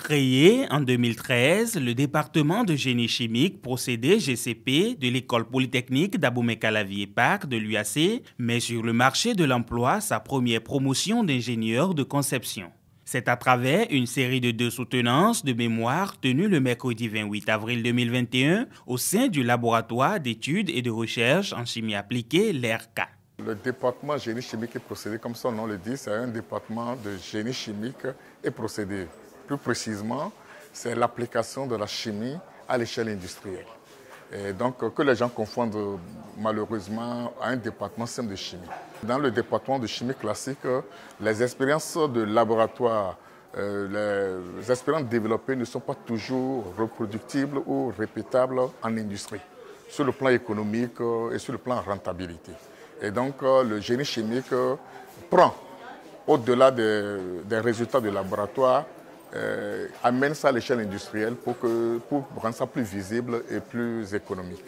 Créé en 2013, le département de génie chimique procédé GCP de l'école polytechnique d'Abomey-Calavi-et-Pâques de l'UAC met sur le marché de l'emploi sa première promotion d'ingénieur de conception. C'est à travers une série de 2 soutenances de mémoire tenues le mercredi 28 avril 2021 au sein du laboratoire d'études et de recherche en chimie appliquée, l'ERCA. Le département génie chimique et procédé, comme son nom le dit, c'est un département de génie chimique et procédé. Plus précisément, c'est l'application de la chimie à l'échelle industrielle. Et donc, que les gens confondent malheureusement à un département simple de chimie. Dans le département de chimie classique, les expériences de laboratoire, les expériences développées ne sont pas toujours reproductibles ou répétables en industrie, sur le plan économique et sur le plan rentabilité. Et donc, le génie chimique prend, au-delà des résultats du laboratoire, amène ça à l'échelle industrielle pour rendre ça plus visible et plus économique.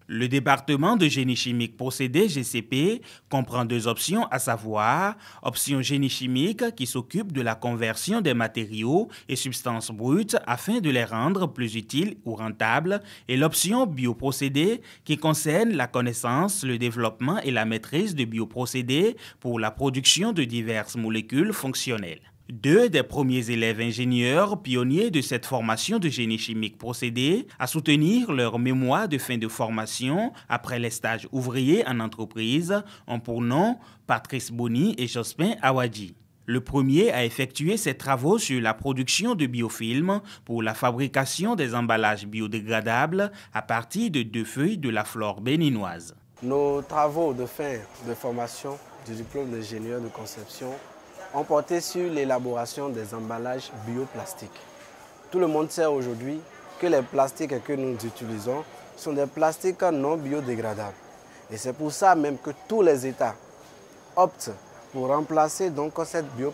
Le département de génie chimique procédé GCP comprend 2 options, à savoir option génie chimique qui s'occupe de la conversion des matériaux et substances brutes afin de les rendre plus utiles ou rentables, et l'option bioprocédé qui concerne la connaissance, le développement et la maîtrise de bioprocédés pour la production de diverses molécules fonctionnelles. 2 des premiers élèves ingénieurs pionniers de cette formation de génie chimique procédé à soutenir leur mémoire de fin de formation après les stages ouvriers en entreprise ont pour nom Patrice Boni et Jospin Awadji. Le premier a effectué ses travaux sur la production de biofilms pour la fabrication des emballages biodégradables à partir de 2 feuilles de la flore béninoise. Nos travaux de fin de formation du diplôme d'ingénieur de conception ont porté sur l'élaboration des emballages bioplastiques. Tout le monde sait aujourd'hui que les plastiques que nous utilisons sont des plastiques non biodégradables. Et c'est pour ça même que tous les États optent pour remplacer donc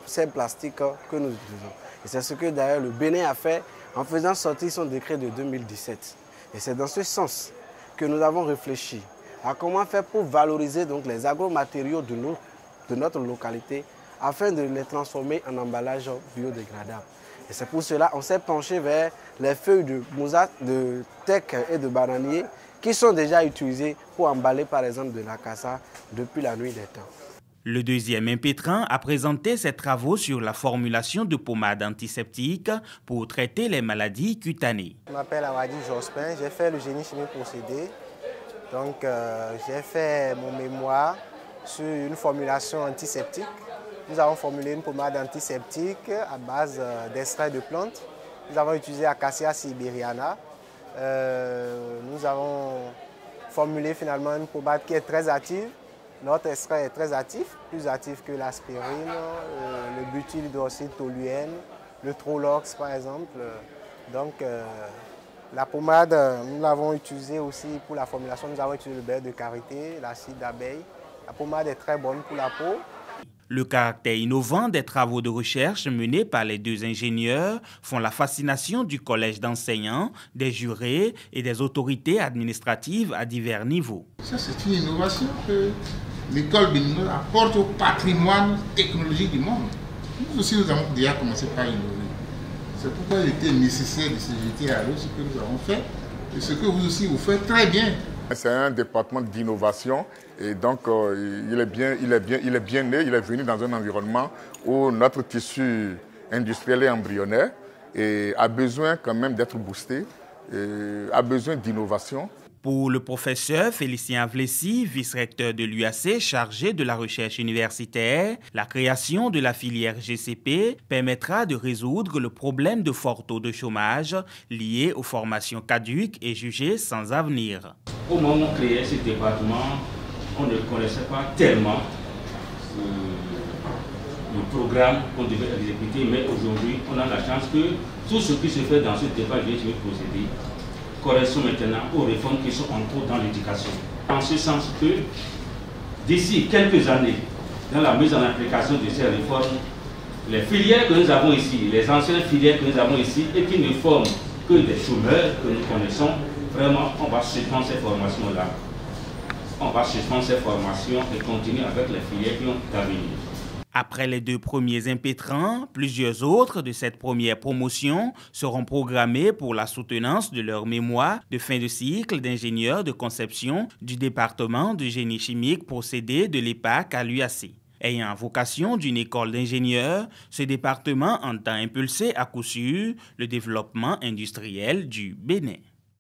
ces plastiques que nous utilisons. Et c'est ce que d'ailleurs le Bénin a fait en faisant sortir son décret de 2017. Et c'est dans ce sens que nous avons réfléchi à comment faire pour valoriser donc les agromatériaux de notre localité afin de les transformer en emballage biodégradable. Et c'est pour cela qu'on s'est penché vers les feuilles de moussade, de teck et de bananier qui sont déjà utilisées pour emballer par exemple de la cassa depuis la nuit des temps. Le deuxième impétrant a présenté ses travaux sur la formulation de pommades antiseptiques pour traiter les maladies cutanées. Je m'appelle Awadji Jospin, j'ai fait le génie chimique procédé. Donc j'ai fait mon mémoire sur une formulation antiseptique. Nous avons formulé une pommade antiseptique à base d'extrait de plantes. Nous avons utilisé Acacia siberiana. Nous avons formulé finalement une pommade qui est très active. Notre extrait est très actif, plus actif que l'aspirine, le butylhydroxytoluène, le Trolox par exemple. Donc la pommade, nous l'avons utilisée aussi pour la formulation. Nous avons utilisé le beurre de karité, l'acide d'abeille. La pommade est très bonne pour la peau. Le caractère innovant des travaux de recherche menés par les 2 ingénieurs font la fascination du collège d'enseignants, des jurés et des autorités administratives à divers niveaux. Ça, c'est une innovation que l'école béninoise apporte au patrimoine technologique du monde. Nous aussi, nous avons déjà commencé par innover. C'est pourquoi il était nécessaire de se jeter à l'eau, ce que nous avons fait, et ce que vous aussi vous faites très bien. C'est un département d'innovation et donc il est bien né, il est venu dans un environnement où notre tissu industriel est embryonnaire et a besoin quand même d'être boosté, a besoin d'innovation. Pour le professeur Félicien Avlessi, vice-recteur de l'UAC chargé de la recherche universitaire, la création de la filière GCP permettra de résoudre le problème de fort taux de chômage lié aux formations caduques et jugées sans avenir. Au moment où on créait ce département, on ne connaissait pas tellement le programme qu'on devait exécuter, mais aujourd'hui, on a la chance que tout ce qui se fait dans ce département de procédé correspond maintenant aux réformes qui sont en cours dans l'éducation. En ce sens que, d'ici quelques années, dans la mise en application de ces réformes, les filières que nous avons ici, les anciennes filières que nous avons ici, et qui ne forment que des chômeurs que nous connaissons, vraiment, on va suspendre ces formations-là. On va suspendre ces formations et continuer avec les filières qui ont à venir. Après les 2 premiers impétrants, plusieurs autres de cette première promotion seront programmés pour la soutenance de leur mémoire de fin de cycle d'ingénieur de conception du département de génie chimique procédé de l'EPAC à l'UAC. Ayant vocation d'une école d'ingénieurs, ce département entend impulser à coup sûr le développement industriel du Bénin.